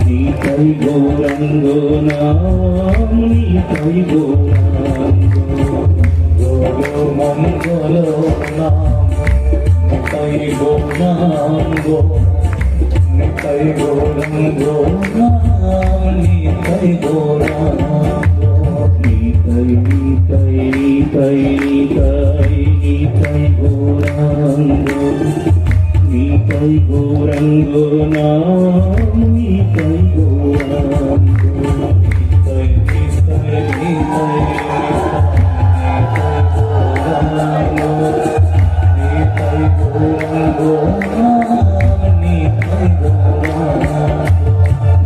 নিতাই গৌরাঙ্গ নাম নিতাই গৌরাঙ্গ মঙ্গল নাম নিতাই গৌরাঙ্গ নিতাই গৌরাঙ্গ নাম নিতাই গৌরাঙ্গ নিতাই নিতাই নিতাই নিতাই নিতাই গৌরাঙ্গ নিতাই গৌরাঙ্গ নাম নিতাই গৌরাঙ্গ নিতাই নিতাই নিতাই নিতাই গৌরাঙ্গ নাম নিতাই গৌরাঙ্গ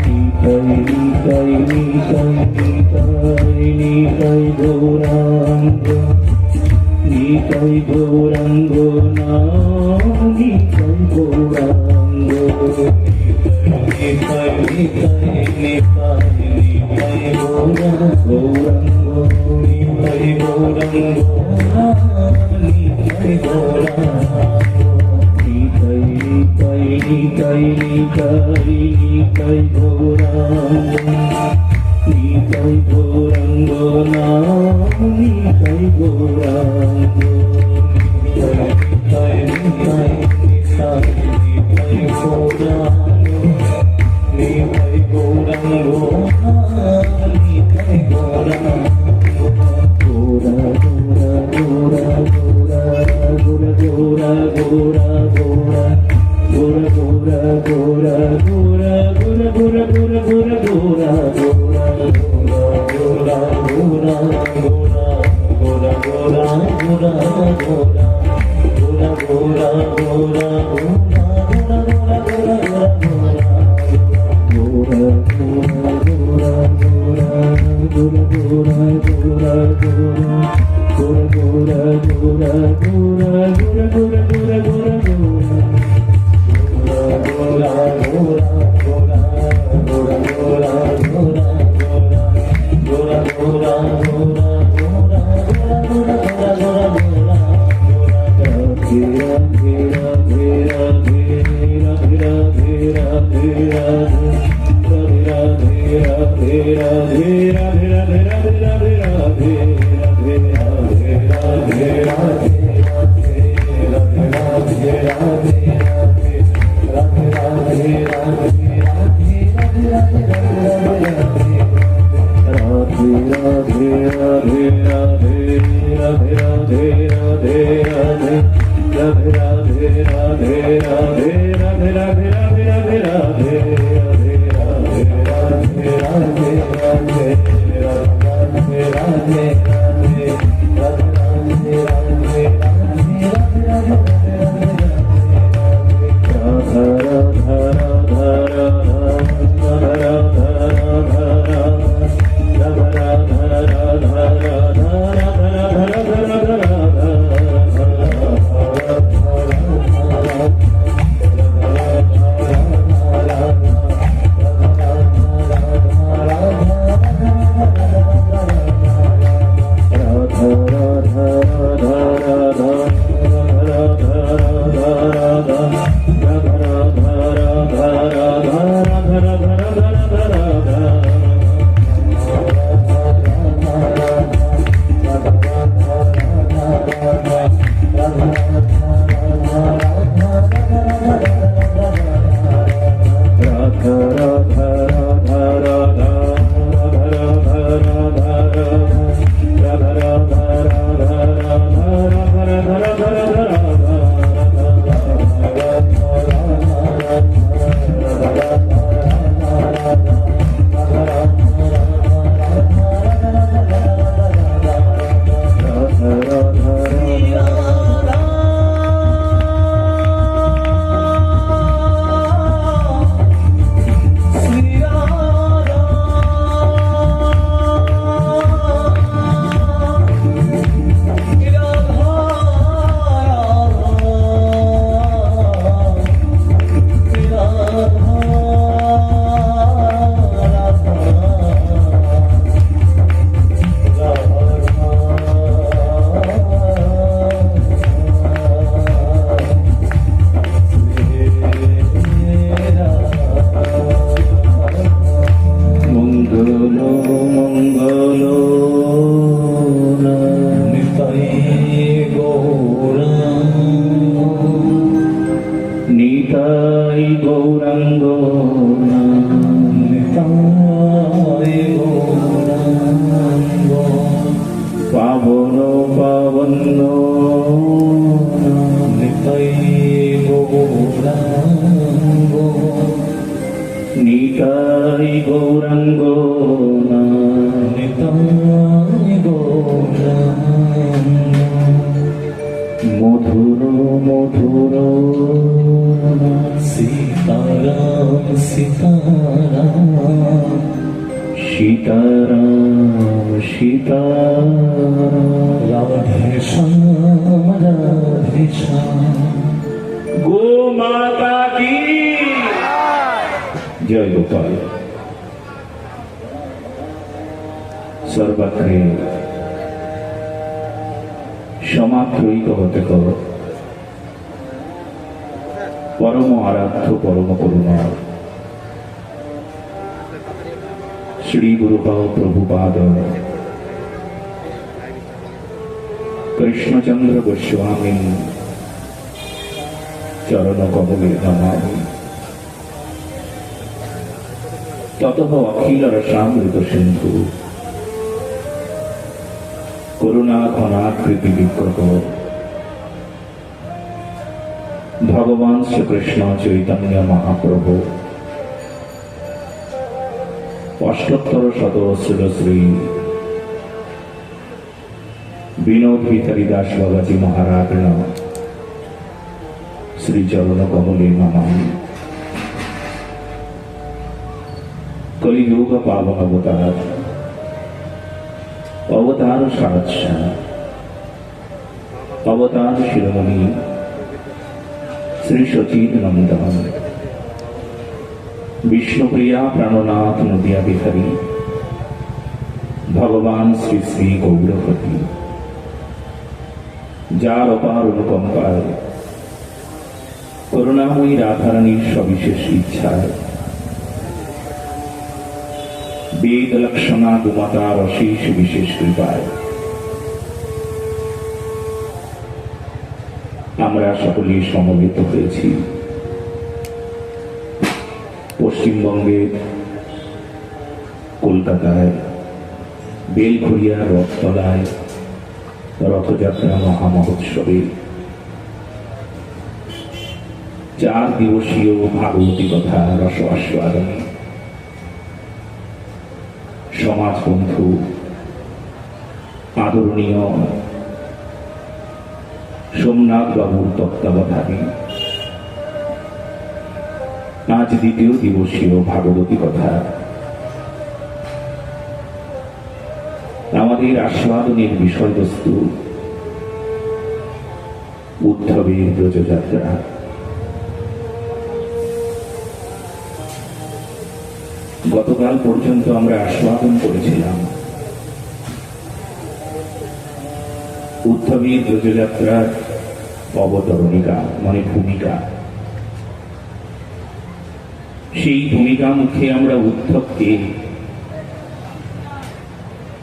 নিতাই নিতাই নিতাই নিতাই নিতাই গৌরাঙ্গ নিতাই গৌরাঙ্গ নাম নিতাই গৌরাঙ্গ নিতাই নিতাই নিতাই নিতাই গৌরাঙ্গ নিতাই গৌরাঙ্গ নাম নিতাই গৌরাঙ্গ নিতাই নিতাই নিতাই নিতাই নিতাই গৌরাঙ্গ নিতাই গৌরাঙ্গ নাম নিতাই গৌরাঙ্গ নিতাই নিতাই নিতাই নিতাই গৌরাঙ্গ নিতাই গৌরাঙ্গ নাম নিতাই গৌরাঙ্গ গোরা গোরা গোরা গোরা গোরা গোরা গোরা গোরা গোরা গোরা গোরা গোরা গোরা গোরা গোরা গোরা নিতাই গৌরাঙ্গ নিতাই গৌরাঙ্গ পাবন পাবন্য নিতাই গৌরাঙ্গ নিতাই গৌরাঙ্গ নিতাই গৌরাঙ্গ মধুর মধুর সীতারাম সীতারাম সীতারাম সীতারাম রাধে শ্যাম রাধে শ্যাম গো মাতা কি জয় গোপাল। সর্বত্রে সমাত্রৈক হতে কর পরম আরাধ্য পরম করুণা শ্রী গুরুপাদ প্রভুপাদ কৃষ্ণচন্দ্র গোস্বামী চরণ কমলে নমামি ততঃ অখিল রসামৃত সিন্ধু করুণা ঘনাকৃতি বিগ্রহ ভগবান শ্রীকৃষ্ণ চৈতন্য মহাপ্রভু অষ্টোত্তর শতশ্র শ্রী বিনোদ ভিখারী দাস বাবাজি মহারাজ শ্রীচরণ কমলে নমামি। কলিযুগ পাবন অবতার অবতার সারাৎসা অবতার শিরোমণি শ্রী সচিন নন্দন বিষ্ণুপ্রিয়া প্রাণনাথ নদিয়া বিহারী ভগবান শ্রী শ্রী গৌরপতি যার অপার অনুকম্পায় করুণাময়ী রাধারানীর সবিশেষ ইচ্ছায় বেদ লক্ষণা গোমাতার অশেষ বিশেষ কৃপায় আমরা সকলেই সমবেত হয়েছি পশ্চিমবঙ্গের কলকাতায় বেলঘরিয়া রথতলায় রথযাত্রা মহামহোৎসবে 4 দিবসীয় ভাগবতী কথা রস আস্বাদনে সমাজ বন্ধু আদরণীয় সোমনাথ বাবুর তত্ত্বাবধানে আজ দ্বিতীয় দিবসীয় ভাগবতী কথা আমাদের আস্বাদনের বিষয়বস্তু উদ্ধবের ব্রজযাত্রা। গতকাল পর্যন্ত আমরা আস্বাদন করেছিলাম উদ্ধবের ব্রজযাত্রার অবতরণিকা মানে ভূমিকা। সেই ভূমিকা মুখে আমরা উদ্ধবকে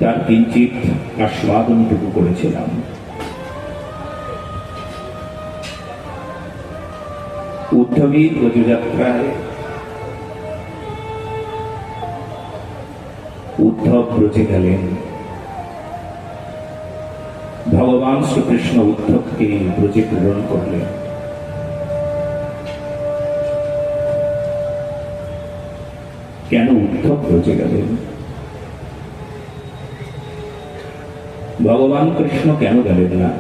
তার কিঞ্চিত আস্বাদনটুকু করেছিলাম। উদ্ধবের ব্রজযাত্রায় উদ্ধব ব্রজে গেলেন। ভগবান শ্রীকৃষ্ণ উদ্ধবকে ব্রজে প্রেরণ করলেন। কেন উদ্ধব ব্রজে গেলেন? ভগবান কৃষ্ণ কেন গেলেন না?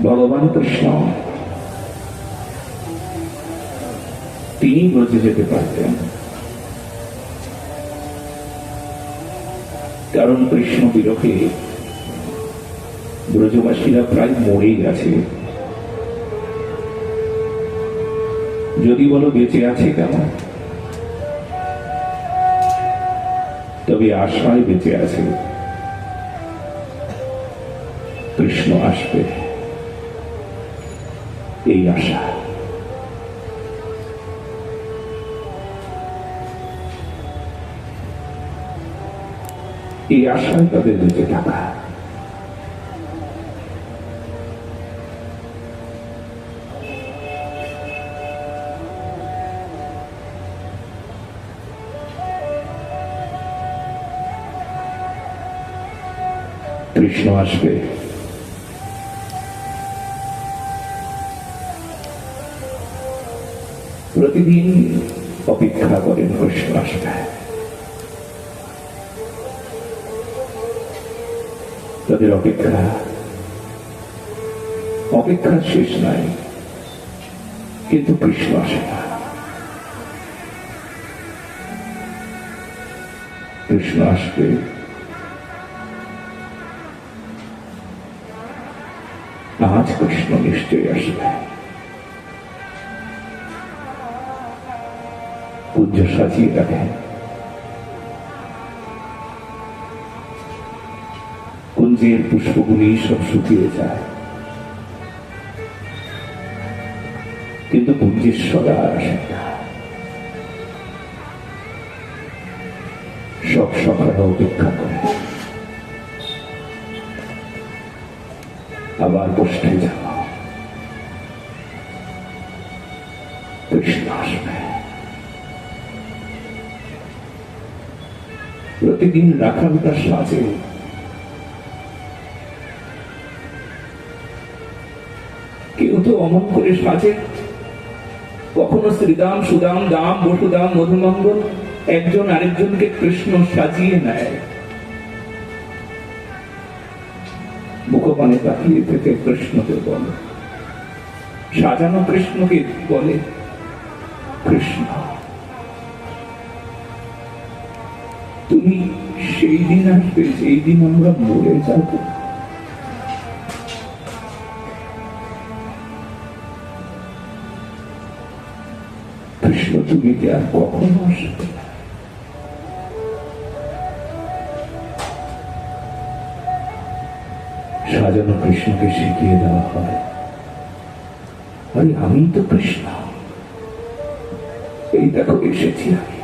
ভগবান কৃষ্ণ তিনি ব্রজে যেতে পারতেন, কারণ কৃষ্ণ বিরহে ব্রজবাসীরা প্রায় মরেই গেছে। যদি বলো বেঁচে আছে কেন, তবে আশায় বেঁচে আছে কৃষ্ণ আসবে, এই আশা। এই আশায় তাদের বেঁচে থাকা। কৃষ্ণ আসবে, প্রতিদিন অপেক্ষা করেন কৃষ্ণ আসবে। তাদের অপেক্ষার শেষ নাই, কিন্তু কৃষ্ণ আসে না। কৃষ্ণ আসবে, আজ কৃষ্ণ নিশ্চয়ই আসবে। কুঞ্জ সাজিয়ে রাখেন, কুঞ্জের পুষ্পগুলি সব শুকিয়ে যায়, কিন্তু কুঞ্জেশ্বর আর আসে না। সব সখারা অপেক্ষা করে, আবার বসতে যাব, কৃষ্ণ আসবে। প্রতিদিন রাখালটা সাজে, কেউ তো অমন করে সাজে, কখনো শ্রীদাম, সুদাম, দাম, বসুদাম, মধুমঙ্গল একজন আরেকজনকে কৃষ্ণ সাজিয়ে নেয়। মুখপানে তাকিয়ে থেকে কৃষ্ণকে বলে, সাজানো কৃষ্ণকে বলে কৃষ্ণ তুমি সেই দিন আসবে যেই দিন আমরা মরে যাব। কৃষ্ণ তুমি কি আর কখনো আসবে? সাজানো কৃষ্ণকে শিখিয়ে দেওয়া হয়, আরে আমি তো কৃষ্ণ, এই দেখো এসেছি আমি,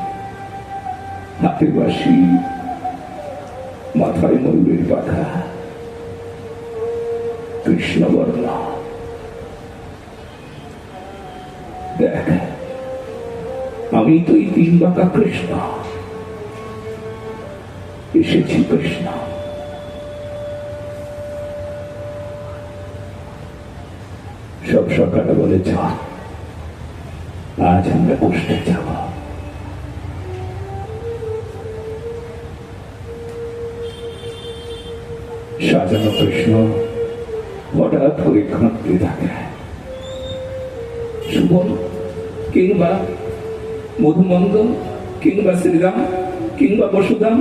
হাতে বাঁশি, মাথায় ময়ূরের পাখা, কৃষ্ণ বর্ণ, দেখ আমি তো এই তিন বাঁকা কৃষ্ণ, এসেছি কৃষ্ণ। সব সকালে বলে যা, আজ আমরা বসতে যাব। সাজানো কৃষ্ণ হঠাৎ করে কাঁদতে থাকে। সুবল কিংবা মধুমঙ্গল কিংবা শ্রীরাম কিংবা বসুদাম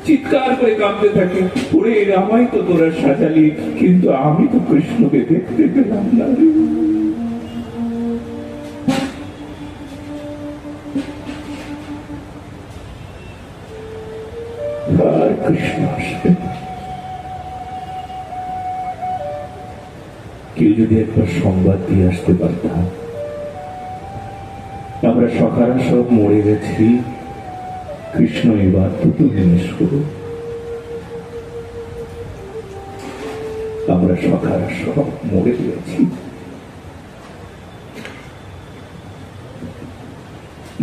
চিৎকার করে কাঁদতে থাকে, ওরে আমায় তো তোরা সাজালি, কিন্তু আমি তো কৃষ্ণকে দেখতে পেলাম না। আর কৃষ্ণ আসবে। কেউ যদি একবার সংবাদ দিয়ে আসতে পারতাম, আমরা সখারা সব মরে গেছি, কৃষ্ণ এবার দুটো জিনিস করো। আমরা সখারা সব মরে গেছি।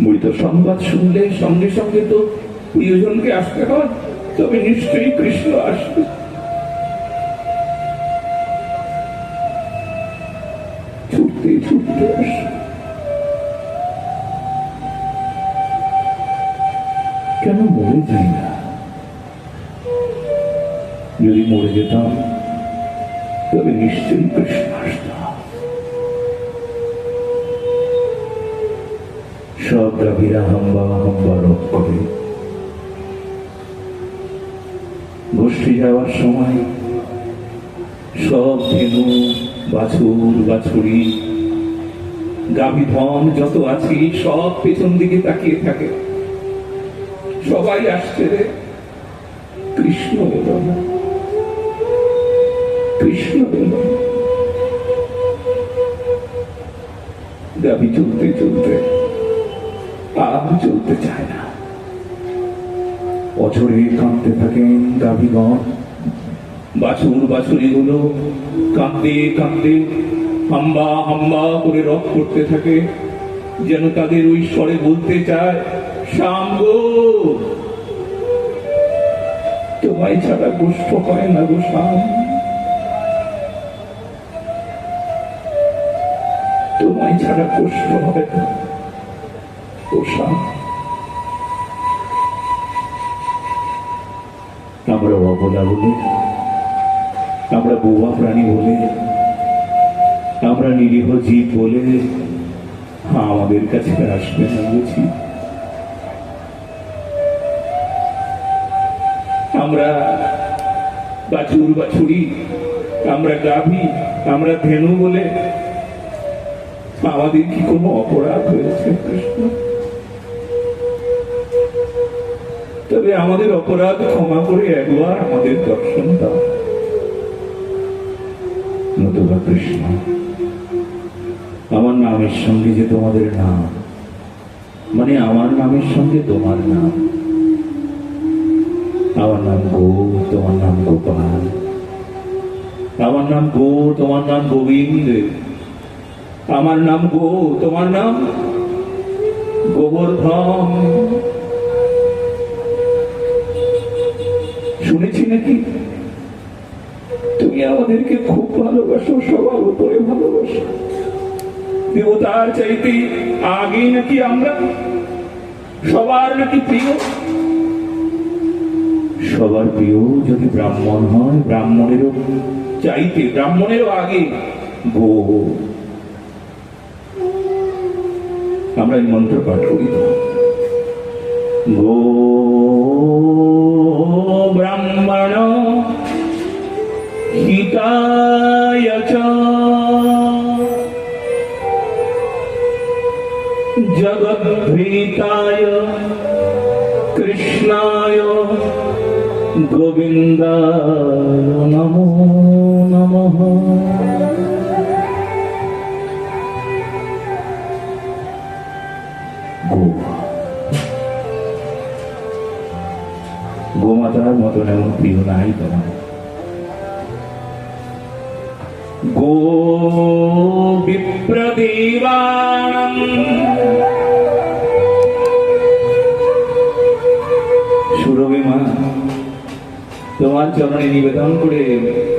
মৃত সংবাদ শুনলে সঙ্গে সঙ্গে তো প্রিয়জনকে আসতে হয়, তবে নিশ্চয়ই কৃষ্ণ আসবে। ছুটতে ছুটতে আসবে। কেন মরে যাই না? যদি মরে যেতাম তবে নিশ্চয়ই কৃষ্ণ আসতাম। সব গাভীরা হাম্বা হাম্বা রোগ করে। গোষ্ঠী যাওয়ার সময় সব ধেনু, বাছুর, বাছুরি, গাভী ধন যত আছে সব পেছন দিকে তাকিয়ে থাকে। সবাই আসছে রে, কৃষ্ণ এলো না, কৃষ্ণ এলো না। গাভী চলতে চলতে আর চলতে চায় না। অঝরে কাঁদতে থাকেন গাভীগণ। বাছুর বাছুরিগুলো কাঁদতে কাঁদতে হাম্বা হাম্বা করে রব করতে থাকে, যেন তাদের ওই স্বরে বলতে চায়, শ্যাম গো, তোমায় ছাড়া গোষ্ঠ হয় না গো শ্যাম, তোমায় ছাড়া গোষ্ঠ হয় না ও শ্যাম। আমরা অবলা বলে, আমরা বোবা প্রাণী বলে, আমরা নিরীহ জীব বলে আমাদের কাছে আসবে না বুঝি। আমরা বাছুর বাছুরি, আমরা গাভী, আমরা ধেনু বলে আমাদের কি কোনো অপরাধ হয়েছে কৃষ্ণ? তবে আমাদের অপরাধ ক্ষমা করে একবার আমাদের দর্শন দাও নতুবা কৃষ্ণ। আমার নামের সঙ্গে যে তোমাদের নাম, মানে আমার নামের সঙ্গে তোমার নাম। আমার নাম গো, তোমার নাম গোপাল। আমার নাম গো, তোমার নাম গোবিন্দ। আমার নাম গো, তোমার নাম গোবর্ধন। শুনেছি নাকি তুমি আমাদেরকে খুব ভালোবাসো, সবার উপরে ভালোবাসো, দেবতার চাইতে আগেই নাকি আমরা সবার নাকি প্রিয়। সবার প্রিয় যদি ব্রাহ্মণ হয়, ব্রাহ্মণেরও চাইতে, ব্রাহ্মণেরও আগে গো। আমরা এই মন্ত্র পাঠ করি, গো ব্রাহ্মণ হিতায় চ জগদ্ভীতায় কৃষ্ণায় গোবিন্দায় নমো নমঃ। গোমাতার মতন এমন প্রিয় নাই তোমার। গো বিপ্রদেবানাং সুরভি মা, তোমার চরণে নিবেদন করে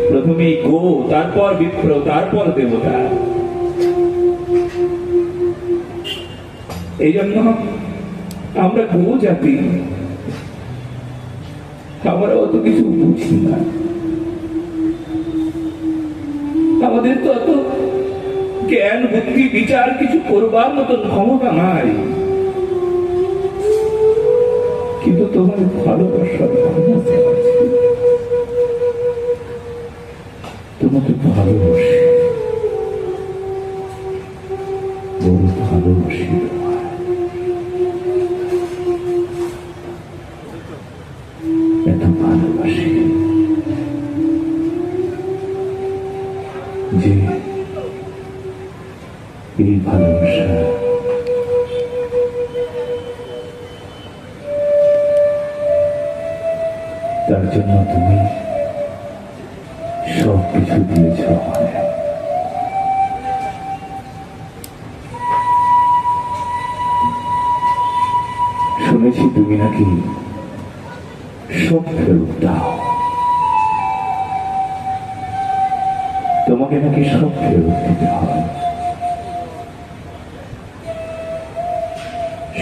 প্রথমেই গো, তারপর বিপ্র, তারপর দেবতা। এই জন্য আমরা গো জাতি, আমরা অত কিছু বুঝি না, আমাদের তো অত জ্ঞান বুদ্ধি বিচার কিছু করবার মতন ক্ষমতা নাই। কিন্তু তোমার ভালোবাসা, তোমাকে ভালোবাসি, বড় ভালোবাসি। এত ভালোবাসি যে এই ভালোবাসা তার জন্য তুমি সব কিছু দিয়েছ আমায়। শুনেছি তুমি নাকি সব ফেরত দাও, তোমাকে নাকি সব ফেরত দিতে হয়।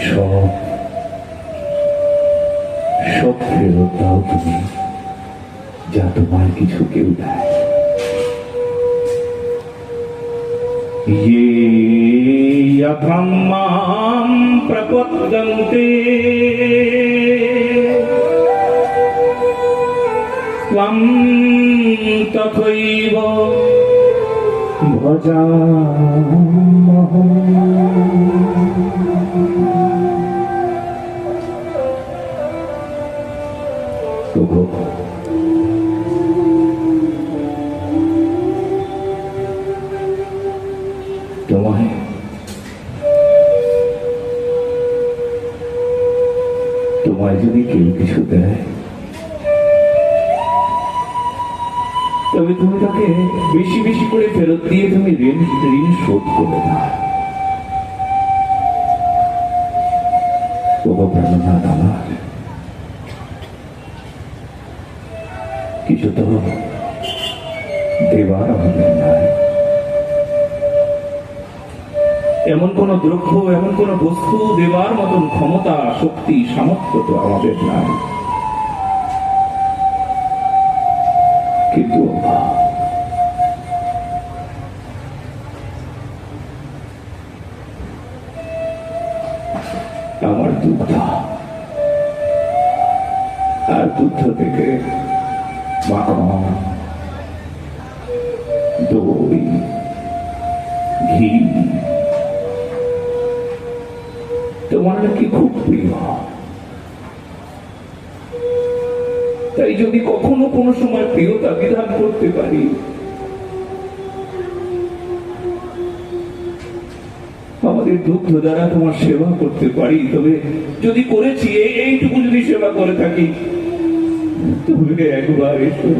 সব সব ফেরত দাও তুমি, যা তোমার কিছু কেউ দেয়। ये ब्रह्मां प्रपद्यन्ते त्वं तथैव भजामहम्। তোমায় তোমায় যদি কেউ কিছু দেয়, তবে তুমি তাকে বেশি বেশি করে ফেরত দিয়ে তুমি ঋণ শোধ করে দাও। ওগো প্রাণনাথ আমার, কিছু তো দেবার আমাদের নাই। এমন কোন দ্রব্য, এমন কোন বস্তু দেবার মতন ক্ষমতা, শক্তি, সামর্থ্য তো আমাদের নাই। কিন্তু আমার দুগ্ধ, আর দুগ্ধ থেকে মাখন, দই, ঘি তোমার নাকি খুব প্রিয়। তাই যদি কখনো কোনো সময় প্রিয়তা বিধান করতে পারি, আমাদের দুগ্ধ দ্বারা তোমার সেবা করতে পারি, তবে যদি করেছি এইটুকু যদি সেবা করে থাকি, তুমি একবার এসো।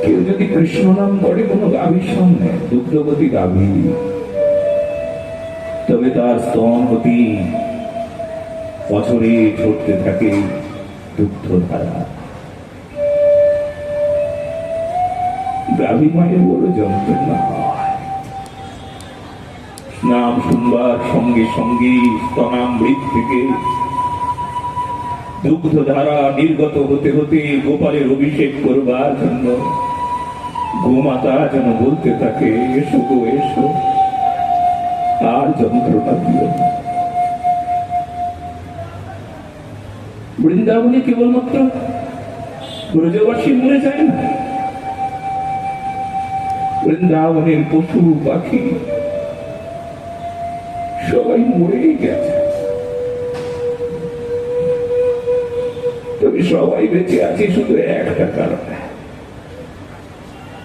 কেউ যদি কৃষ্ণ নাম করে কোনো গাভীর সামনে, দুগ্ধবতী গাভী, তবে তার স্তনবতী বছরে ঝরতে থাকে দুগ্ধ ধারা। গাভী মায়ের বড় যন্ত্রণা হয়। নাম শুনবার সঙ্গে সঙ্গে স্তনামৃত থেকে দুগ্ধ ধারা নির্গত হতে হতে গোপালের অভিষেক করবার জন্য গোমাতা যেন বলতে থাকে, এসো গো এসো, আর যন্ত্রণা দিও না। বৃন্দাবনে কেবলমাত্র ব্রজবাসী মরে যায় না, বৃন্দাবনের পশু পাখি সবাই মরেই গেছে, তবে সবাই বেঁচে আছে শুধু একটা কারণে।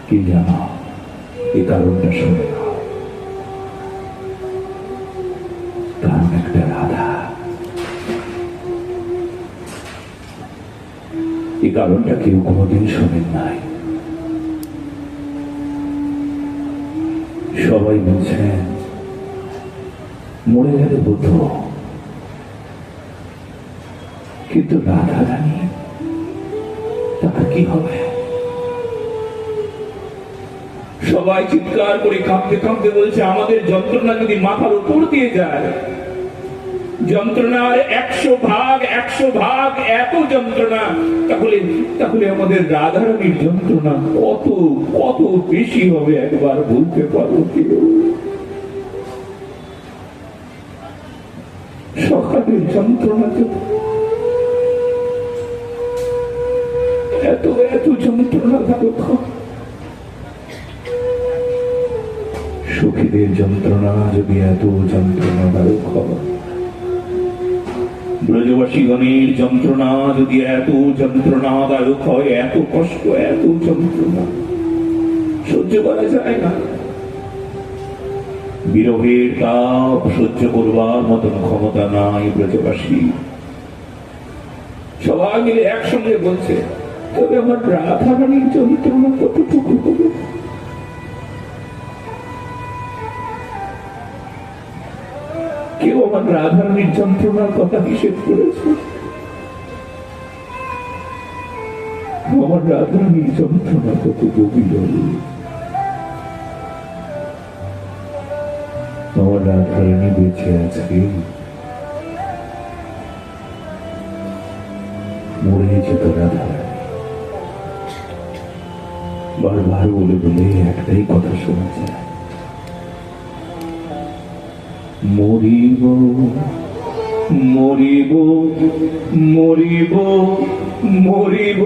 কি জানো? এই কারণটা শুনে নাও। কারণ একটা রাধা। এই কারণটা কেউ কোনোদিন শোনেন নাই। সবাই বলছেন মরে গেলে বুদ্ধ, কিন্তু রাধা রানী তার কি হবে? সবাই চিৎকার করে কাঁপতে কাঁপতে বলছে, আমাদের যন্ত্রণা যদি মাথার উপর দিয়ে যায়, যন্ত্রণার 100 ভাগ এত যন্ত্রণা, তাহলে আমাদের রাধারানীর যন্ত্রণা কত কত বেশি হবে একবার বলতে পারো কেউ? সকালের যন্ত্রণা তো এত এত যন্ত্রণা দায়ক, সখীদের যন্ত্রণা যদি এত যন্ত্রণাদায়ক হয়, ব্রজবাসীগণের যন্ত্রণা যদি এত যন্ত্রণাদায়ক হয়, এত কষ্ট, এত যন্ত্রণা সহ্য করা যায় না। বিরহের তাপ সহ্য করবার মতন ক্ষমতা নাই ব্রজবাসী। সবাই মিলে একসঙ্গে বলছে, তবে আমার রাধারানীর যন্ত্রণা কতটুকু হবে? কেউ আমার রাধারানীর যন্ত্রণার কথা হিসেব করেছে? আমার রাধারানীর যন্ত্রণা কত গভীর। আমার রাধারানী বেঁচে আছে, মরে যেত রাধারানী। বারবার বলে বলে একটাই কথা শোনা যায়, মরিব মরিব মরিব মরিব,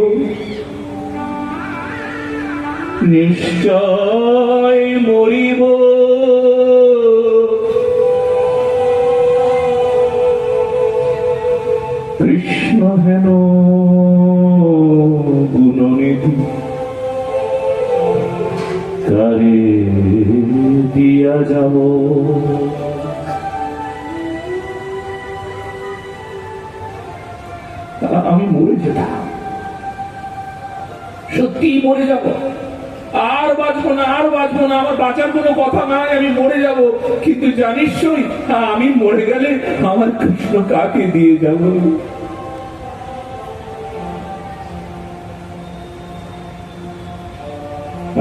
নিশ্চয় মরিব। কৃষ্ণ হেন গুণনিধি কারে দিয়া যাব। আমি মরে যেতাম, সত্যি মরে যাব, আর বাঁচবো না, আর বাঁচবো না, আমার বাঁচার কোনো কথা নাই, আমি মরে যাব। কিন্তু জানিস আমি মরে গেলে আমার কৃষ্ণ কাকে দিয়ে যাব?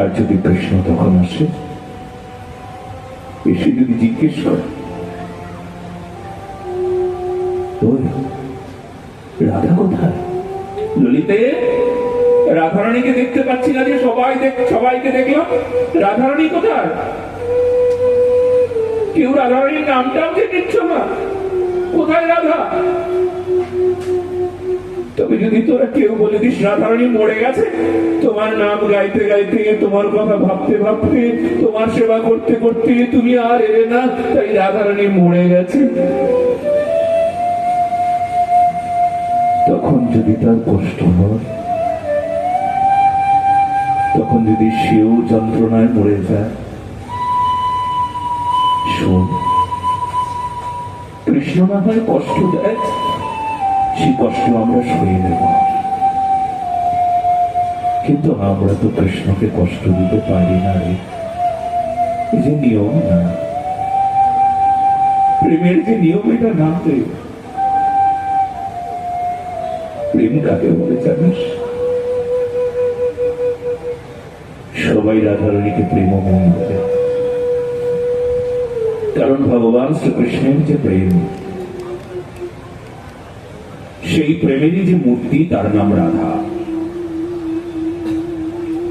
আর যদি কৃষ্ণ তখন আসে, এসে যদি জিজ্ঞেস করে, রাধা কোথায়? ললিতে, রাধারানীকে দেখতে পাচ্ছি না যে, সবাইকে দেখলাম, রাধারানী কোথায়? কেউ রাধারানীর নামটাও যে নিচ্ছ না, কোথায় রাধা? তবে যদি তোরা কেউ বলে দিস রাধারানী মরে গেছে, তোমার নাম গাইতে গাইতে, তোমার কথা ভাবতে ভাবতে, তোমার সেবা করতে করতে তুমি আর এলে না, তাই রাধারানী মরে গেছে, তখন যদি তার কষ্ট হয়, তখন যদি সেও যন্ত্রণায় মরে যায়, শোন, কৃষ্ণ না হয় কষ্ট দেয়, সেই কষ্ট আমরা সয়ে নেব, কিন্তু আমরা তো কৃষ্ণকে কষ্ট দিতে পারি না রে। এই যে নিয়ম না, প্রেমের যে নিয়ম, এটা না রে। প্রেম কাকে বলে জানিস? সবাই রাধারানীকে প্রেমময়ী বলে, কারণ ভগবান শ্রীকৃষ্ণের যে প্রেম, সেই প্রেমেরই যে মূর্তি, তার নাম রাধা।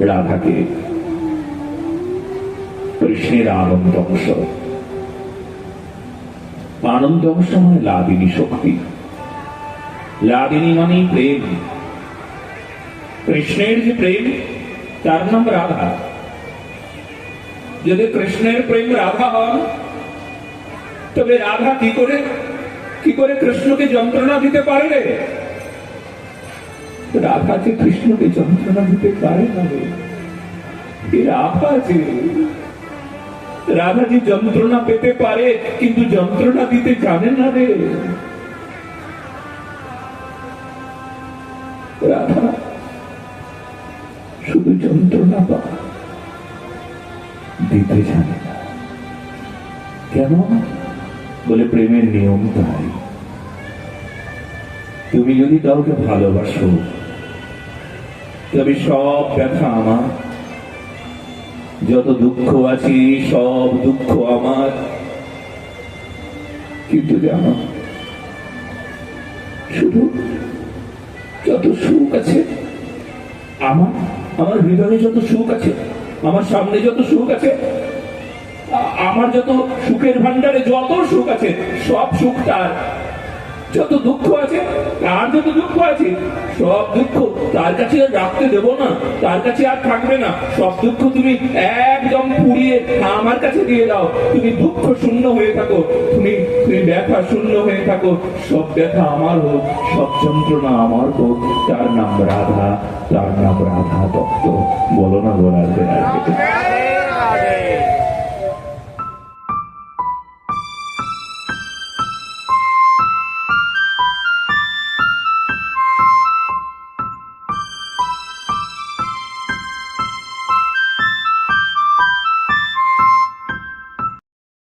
রাধাকে কৃষ্ণের আনন্দ অংশ, আনন্দ অংশ মানে লাদিনী শক্তি। লাদিনী মানে প্রেম, কৃষ্ণের যে প্রেম, তার নাম রাধা। যদি কৃষ্ণের প্রেম রাধা হয়, তবে রাধা কি করে কৃষ্ণকে যন্ত্রণা দিতে পারে রে? রাধা যে কৃষ্ণকে যন্ত্রণা দিতে পারে না রে। রাধা যে যন্ত্রণা পেতে পারে, কিন্তু যন্ত্রণা দিতে জানে না রে। রাধা শুধু যন্ত্রণা পায়, দিতে জানে না। কেন? বলে প্রেমের নিয়ম তাই। তুমি যদি কাউকে ভালোবাসো, তবে সব ব্যথা আমার, যত দুঃখ আছে সব দুঃখ আমার। কিন্তু জানো, শুধু যত সুখ আছে আমার হৃদয়ে, যত সুখ আছে, আমার সামনে যত সুখ আছে, আমার যত সুখের ভান্ডারে যত সুখ আছে, সব সুখ তার। যত দুঃখ আছে, তার যত দুঃখ আছে, সব দুঃখ তার কাছে আর রাখতে দেব না, তার কাছে আর থাকবে না। সব দুঃখ তুমি একদম পুড়িয়ে আমার কাছে দিয়ে দাও। তুমি দুঃখ শূন্য হয়ে থাকো, তুমি ব্যথা শূন্য হয়ে থাকো। সব ব্যথা আমার হোক, সব যন্ত্রণা আমার হোক, তার নাম রাধা, তার নাম রাধা তত্ত্ব। বলো না, বলার